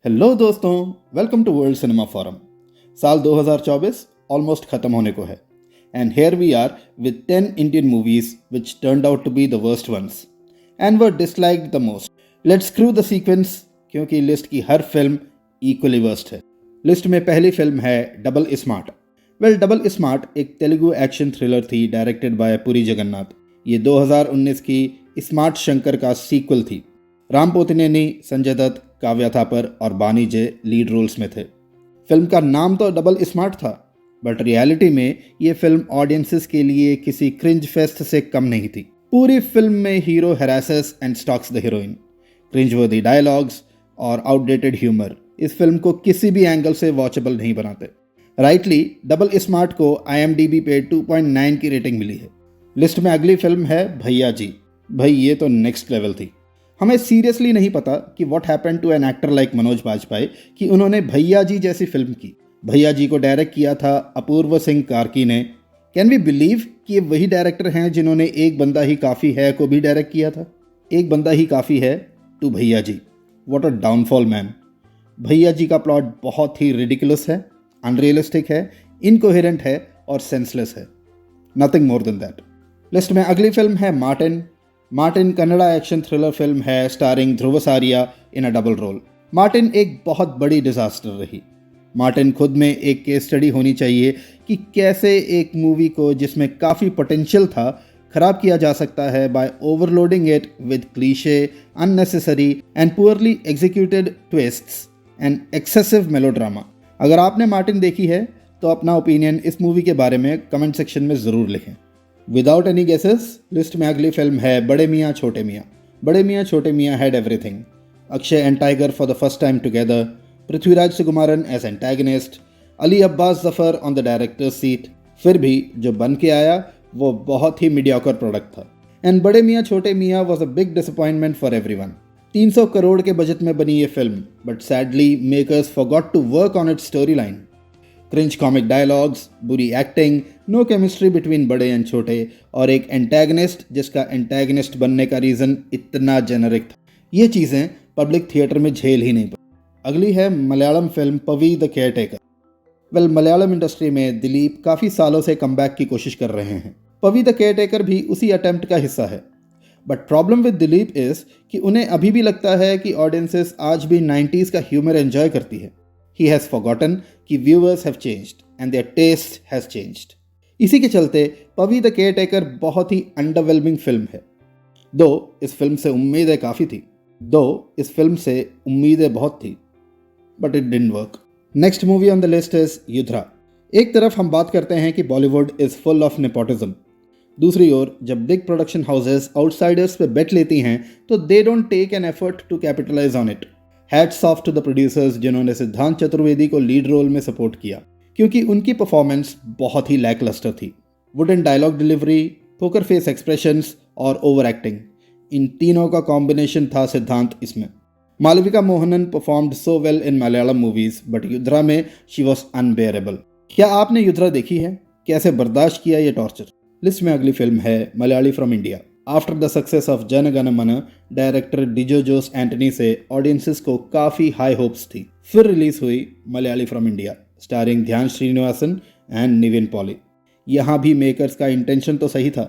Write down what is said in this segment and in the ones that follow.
Hello दोस्तों, welcome to world cinema forum. साल 2024 almost खत्म होने को है and here we are with 10 Indian movies which turned out to be the worst ones and were disliked the most. Let's screw the sequence क्योंकि list की हर film equally worst है। List में पहली फिल्म है डबल स्मार्ट। डबल स्मार्ट एक Telugu action thriller थी directed by Puri Jagannath. ये 2019 की स्मार्ट शंकर का सीक्वल थी। राम पोतिनेनी, संजय दत्त, काव्या थापर और बानी जे लीड रोल्स में थे। फिल्म का नाम तो डबल स्मार्ट था, बट रियलिटी में ये फिल्म ऑडियंसेस के लिए किसी क्रिंज फेस्ट से कम नहीं थी। पूरी फिल्म में hero harasses and stalks the heroine. Cringeworthy dialogues और आउटडेटेड ह्यूमर इस फिल्म को किसी भी एंगल से वॉचेबल नहीं बनाते। राइटली डबल स्मार्ट को IMDb पे 2.9 की रेटिंग मिली है। लिस्ट में अगली फिल्म है भैया जी। भाई ये तो नेक्स्ट लेवल थी। हमें सीरियसली नहीं पता कि what happened to an actor like Manoj Bajpayee कि उन्होंने भैया जी जैसी फिल्म की। भैया जी को डायरेक्ट किया था अपूर्व सिंह कार्की ने। कैन वी बिलीव कि ये वही डायरेक्टर हैं जिन्होंने एक बंदा ही काफ़ी है को भी डायरेक्ट किया था। एक बंदा ही काफ़ी है टू Bhaiyya ji. What a downfall man. Bhaiyya ji का प्लॉट बहुत ही रिडिकुलस है, अनरियलिस्टिक है, इनकोहेरेंट है और सेंसलेस है। Nothing more than that. List में अगली फिल्म है Martin. Martin Kannada action thriller film है starring Dhruva Sarja in a double role. Martin एक बहुत बड़ी डिजास्टर रही। मार्टिन खुद में एक केस स्टडी होनी चाहिए कि कैसे एक मूवी को जिसमें काफ़ी पोटेंशियल था खराब किया जा सकता है bye overloading it with cliché, unnecessary and poorly executed twists and excessive melodrama. अगर आपने मार्टिन देखी है तो अपना ओपिनियन इस मूवी के बारे में कमेंट सेक्शन में ज़रूर लिखें। विदाउट एनी गेसेस, लिस्ट में अगली फिल्म है बड़े मियाँ छोटे मियाँ। बड़े Miyan Chote Miyan had everything. Akshay and Tiger for the first time together, Prithviraj Sukumaran as antagonist, Ali Abbas Zafar on the director seat. फिर भी जो बन के आया वो बहुत ही मीडियोकर प्रोडक्ट था। And Bade Miyan Chote Miyan was a big disappointment for everyone. 300 crore के बजट में बनी ये film, but sadly makers forgot to work on its story line. Cringe comic dialogues, बुरी एक्टिंग, नो केमिस्ट्री बिटवीन बड़े एंड छोटे और एक एंटैगनिस्ट जिसका एंटैगनिस्ट बनने का रीज़न इतना जेनरिक था। ये चीज़ें पब्लिक थिएटर में झेल ही नहीं पाई। अगली है Malayalam film Pavi the caretaker. Malayalam industry में दिलीप काफ़ी सालों से कमबैक की कोशिश कर रहे हैं। पवी द केयरटेकर भी उसी अटेम्प्ट का हिस्सा है। But problem with Dilip is कि उन्हें अभी भी लगता है कि ऑडियंसेस आज भी 90s का ह्यूमर एंजॉय करती है। He has forgotten कि viewers have changed and their taste has changed। इसी के चलते पवी द केयरटेकर बहुत ही अंडरवेलमिंग फिल्म है। दो इस फिल्म से उम्मीदें काफ़ी थी, बहुत थी, but it didn't work. Next movie on the list is Yudhra. एक तरफ हम बात करते हैं कि Bollywood is full of nepotism, दूसरी ओर जब बिग प्रोडक्शन हाउसेस आउटसाइडर्स पे बेट लेती हैं तो they don't take an effort to capitalise on it. Hats off to the producers जिन्होंने सिद्धांत चतुर्वेदी को लीड रोल में सपोर्ट किया, क्योंकि उनकी परफॉर्मेंस बहुत ही लैकलस्टर थी। Wooden dialogue delivery, poker face expressions और ओवर एक्टिंग, इन तीनों का कॉम्बिनेशन था सिद्धांत इसमें। Malavika Mohanan performed so well in Malayalam movies, but Yudhra में शी वॉज अनबेयरेबल। क्या आपने युद्रा देखी है? कैसे बर्दाश्त किया ये टॉर्चर? लिस्ट में अगली फिल्म है Malayali from India. After the success of Jana Gana मन, डायरेक्टर डिजो जोस एंटनी से ऑडियंसेस को काफ़ी हाई होप्स थी। फिर रिलीज हुई मलयाली फ्रॉम इंडिया स्टारिंग ध्यान श्रीनिवासन एंड निविन पॉली। यहाँ भी मेकर्स का इंटेंशन तो सही था,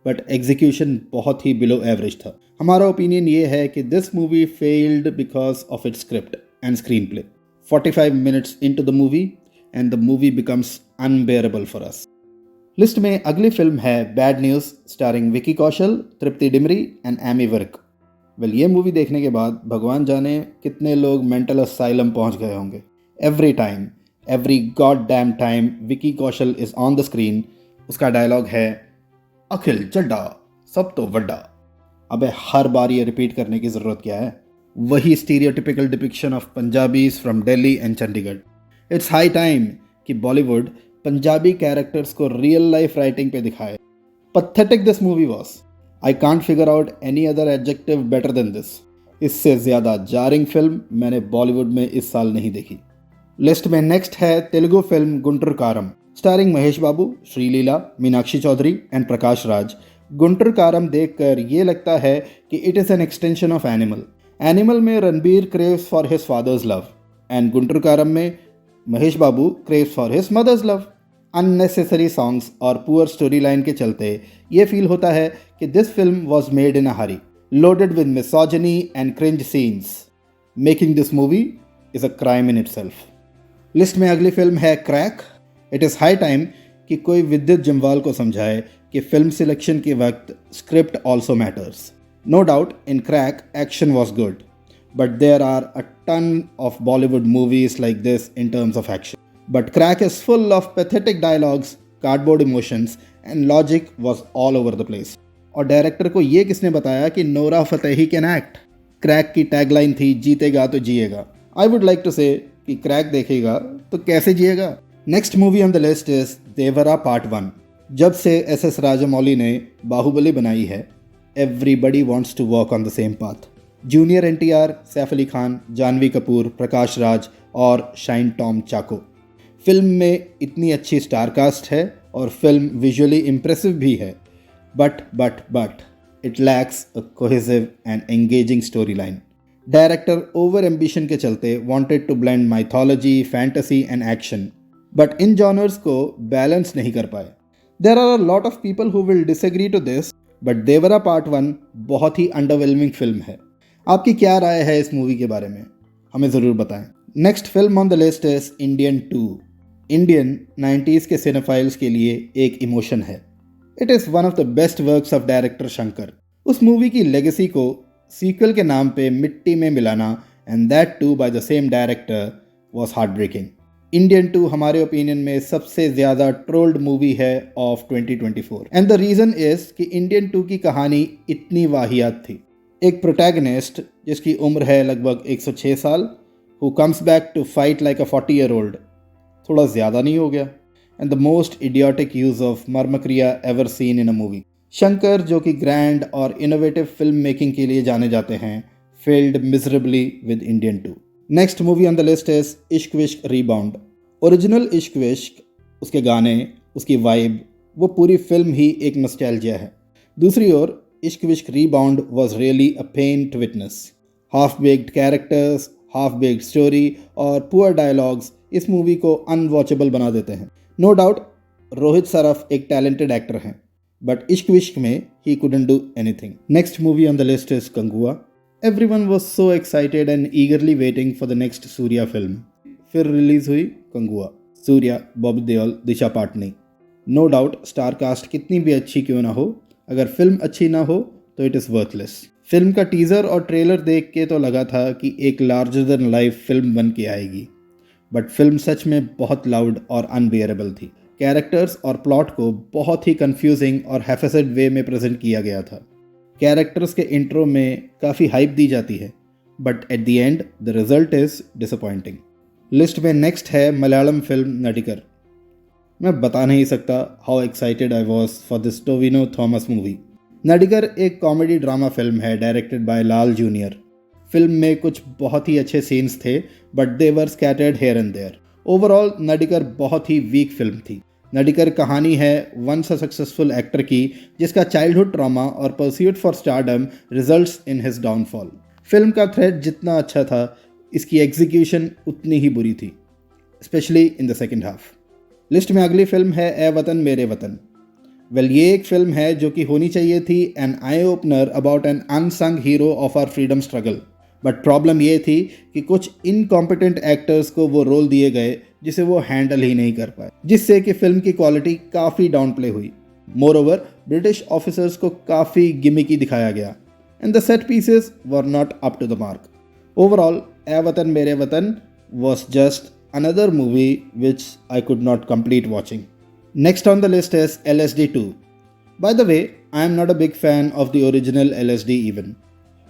बट एग्जीक्यूशन बहुत ही बिलो एवरेज था। हमारा ओपिनियन ये है कि this movie failed because of its script and screen play. 45 minutes into the movie and the movie becomes unbearable for us. List में अगली फिल्म है bad news starring Vicky Kaushal, Tripti Dimri and Ammy Virk. ये मूवी देखने के बाद भगवान जाने कितने लोग मेंटल असाइलम पहुंच गए होंगे। Every god damn time Vicky Kaushal is on the screen, उसका डायलॉग है अखिल चड्डा सब तो वड्डा। अबे हर बार ये रिपीट करने की ज़रूरत क्या है? वही stereotypical depiction of Punjabis from Delhi and Chandigarh. It's high time कि बॉलीवुड पंजाबी कैरेक्टर्स को रियल लाइफ राइटिंग पे दिखाए। Pathetic this movie was. I can't figure out any other adjective better than this. इससे ज़्यादा जारिंग फिल्म मैंने बॉलीवुड में इस साल नहीं देखी। लिस्ट में नेक्स्ट है Telugu film Guntur Kaaram starring Mahesh Babu, Sreeleela, Meenakshi Chaudhary and Prakash Raj. Guntur Kaaram देखकर ये लगता है कि it is an extension of Animal. Animal में Ranbir craves for his father's love, and Guntur Kaaram में Mahesh Babu craves for his mother's love. Unnecessary songs और पुअर स्टोरी लाइन के चलते ये फील होता है कि this film was made in a hurry, loaded with misogyny and cringe scenes. Making this movie is a crime in itself. List में अगली film है crack. It is high time कि कोई विद्युत जम्वाल को समझाए कि फिल्म सिलेक्शन के वक्त script also matters. No doubt in Crack action was good, but there are a ton of Bollywood movies like this in terms of action. But Crack is full of pathetic dialogues, cardboard emotions, and logic was all over the place. और director को ये किसने बताया कि Nora Fatehi can act? Crack की tagline थी जीतेगा तो जिएगा। I would like to say कि क्रैक देखेगा तो कैसे जिएगा। Next movie on the list is Devara part 1। जब से एस राजामौली ने बाहुबली बनाई है, everybody wants to walk on the same path. Junior NTR, Saif Ali Khan, Janhvi Kapoor, Prakash Raj और शाइन टॉम चाको। फिल्म में इतनी अच्छी स्टार कास्ट है और फिल्म विजुअली इम्प्रेसिव भी है, but it lacks a cohesive and engaging story line. Director over ambition के चलते wanted to blend mythology, fantasy and action, but इन जॉनर्स को बैलेंस नहीं कर पाए। There are a lot of people who will disagree to this, but Devara part 1 बहुत ही underwhelming film है। आपकी क्या राय है इस मूवी के बारे में? हमें ज़रूर बताएं। Next film on the list is Indian 2। Indian 90s के सिनेफाइल्स के लिए एक इमोशन है। It is one of the best works of director Shankar. उस मूवी की लेगेसी को सीक्वल के नाम पे मिट्टी में मिलाना, and that too by the same director, was heart breaking. Indian 2 हमारे ओपिनियन में सबसे ज़्यादा ट्रोल्ड मूवी है of 2024, and the reason is कि इंडियन 2 की कहानी इतनी वाहियात थी। एक प्रोटैगनिस्ट जिसकी उम्र है लगभग 106 साल, who comes back to fight like a 40-year-old, थोड़ा ज़्यादा नहीं हो गया? And the most idiotic use of मर्मक्रिया ever seen in a movie. Shankar, जो कि ग्रैंड और इनोवेटिव फिल्म मेकिंग के लिए जाने जाते हैं, failed miserably with Indian 2। Next movie on the list is इश्क विश्क रीबाउंड। ओरिजिनल इश्क विश्क, उसके गाने, उसकी वाइब, वो पूरी फिल्म ही एक नॉस्टैल्जिया है। दूसरी ओर Ishq Vishk rebound was really a pain to witness. Half baked characters, half baked story और पुअर डायलॉग्स इस मूवी को अनवॉचेबल बना देते हैं। नो डाउट रोहित सरफ एक टैलेंटेड एक्टर हैं, बट इश्क विश्क में he couldn't do anything. Next movie on the list is Kanguva. Everyone was so excited and eagerly waiting for the next Suriya film. फिर रिलीज हुई कंगुआ। सूर्या, बॉबी देओल, दिशा Patani. No doubt star cast कितनी भी अच्छी क्यों ना हो, अगर फिल्म अच्छी ना हो तो इट इज़ वर्थलेस। फिल्म का टीज़र और ट्रेलर देख के तो लगा था कि एक लार्जर देन लाइफ फिल्म बन के आएगी, बट फिल्म सच में बहुत लाउड और अनबियरेबल थी। कैरेक्टर्स और प्लॉट को बहुत ही कंफ्यूजिंग और हैफेसेड वे में प्रेजेंट किया गया था। कैरेक्टर्स के इंट्रो में काफ़ी हाइप दी जाती है, but at the end the result is disappointing. List में नेक्स्ट है मलयालम फिल्म नडिकर। मैं बता नहीं सकता how excited I was for this Tovino Thomas movie. Nadikar एक कॉमेडी ड्रामा फिल्म है directed by Lal junior. Film में कुछ बहुत ही अच्छे सीन्स थे, but they were scattered here and there. Overall Nadikar बहुत ही वीक फिल्म थी। नडिकर कहानी है वंस अ सक्सेसफुल एक्टर की जिसका चाइल्डहुड ट्रॉमा और pursuit for stardom results in his downfall. Film का थ्रेड जितना अच्छा था, इसकी एग्जीक्यूशन उतनी ही बुरी थी, specially in the second half. List में अगली फिल्म है ए वतन मेरे वतन। ये एक फिल्म है जो कि होनी चाहिए थी an eye opener about an unsung hero of our freedom struggle, but problem ये थी कि कुछ इनकॉम्पिटेंट एक्टर्स को वो रोल दिए गए जिसे वो हैंडल ही नहीं कर पाए, जिससे कि फिल्म की क्वालिटी काफ़ी डाउन प्ले हुई। मोर ओवर ब्रिटिश ऑफिसर्स को काफ़ी गिमिकी दिखाया गया and the set pieces were not up to the mark. Overall Ae Watan Mere Watan was just another movie which I could not complete watching. Next on the list is LSD 2. By the way, I am not a big fan of the original LSD even,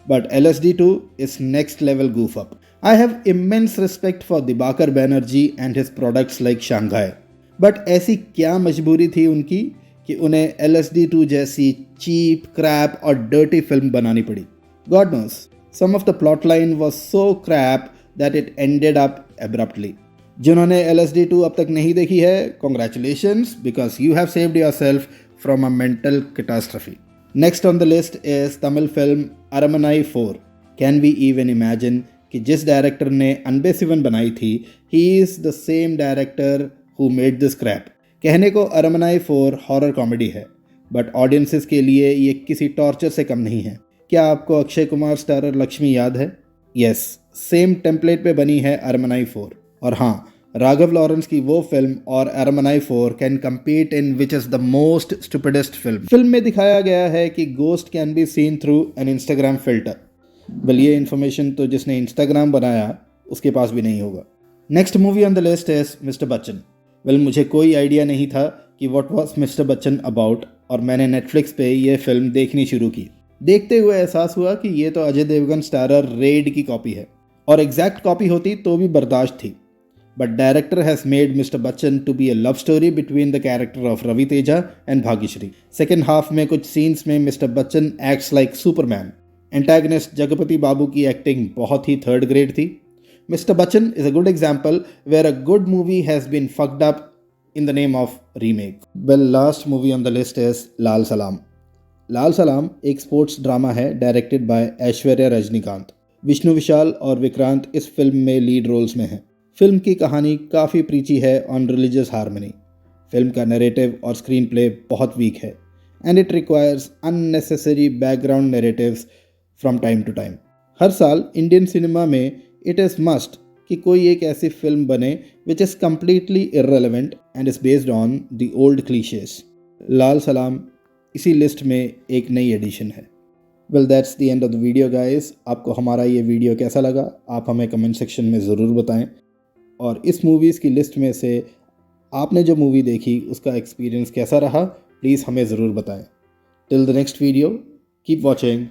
but LSD 2 is next level goof up. I have immense respect for Dibakar Banerjee and his products like Shanghai, but ऐसी क्या मजबूरी थी उनकी कि उन्हें LSD 2 जैसी cheap, crap और dirty film बनानी पड़ी. God knows, some of the plotline was so crap that it ended up abruptly. जिन्होंने LSD 2 अब तक नहीं देखी है, congratulations because you have saved yourself from a mental catastrophe. Next on the list is Tamil film Aramanai 4. Can we even imagine कि जिस director ने अनबेसिवन बनाई थी, he is the same director who made the scrap. कहने को अरमनाई 4 horror comedy है, but audiences के लिए ये किसी टॉर्चर से कम नहीं है। क्या आपको अक्षय कुमार स्टारर लक्ष्मी याद है? यस, सेम टेम्पलेट पे बनी है अरमनाई 4। और हाँ, राघव लॉरेंस की वो फिल्म और Aranmanai 4 can compete in which is the most stupidest film. Film में दिखाया गया है कि ghost can be seen through an Instagram filter. Well, ये इन्फॉर्मेशन तो जिसने इंस्टाग्राम बनाया उसके पास भी नहीं होगा। Next movie on the list is mister Bachchan. Well, मुझे कोई आइडिया नहीं था कि what was mister Bachchan about, और मैंने नेटफ्लिक्स पे ये फिल्म देखनी शुरू की। देखते हुए एहसास हुआ कि ये तो अजय देवगन स्टारर रेड की कॉपी है, और एग्जैक्ट कॉपी होती तो भी बर्दाश्त थी। But director has made mister Bachchan to be a love story between the character of Ravi Teja and Bhagyashree. Second half में कुछ सीन्स में mister Bachchan acts like Superman. Antagonist Jagapathi Babu की एक्टिंग बहुत ही थर्ड ग्रेड थी। Mister Bachchan is a good example where a good movie has been fucked up in the name of remake. Well, last movie on the list is लाल सलाम। लाल सलाम एक sports drama है directed bye Aishwarya Rajinikanth. Vishnu विशाल और विक्रांत इस film में lead roles में हैं। Film की कहानी काफ़ी प्रीची है ऑन रिलीजियस हार्मनी। फिल्म का नैरेटिव और स्क्रीन प्ले बहुत वीक है, and it requires unnecessary background narratives from time to time. हर साल इंडियन सिनेमा में इट इज़ मस्ट कि कोई एक ऐसी फिल्म बने which is completely irrelevant and is based on the old cliches. Lal Salaam इसी लिस्ट में एक नई एडिशन है। Well, that's the end of the video guys. आपको हमारा ये वीडियो कैसा लगा आप हमें कमेंट सेक्शन में ज़रूर बताएं, और इस मूवीज़ की लिस्ट में से आपने जो मूवी देखी उसका एक्सपीरियंस कैसा रहा प्लीज़ हमें ज़रूर बताएं। Till the next video, keep watching.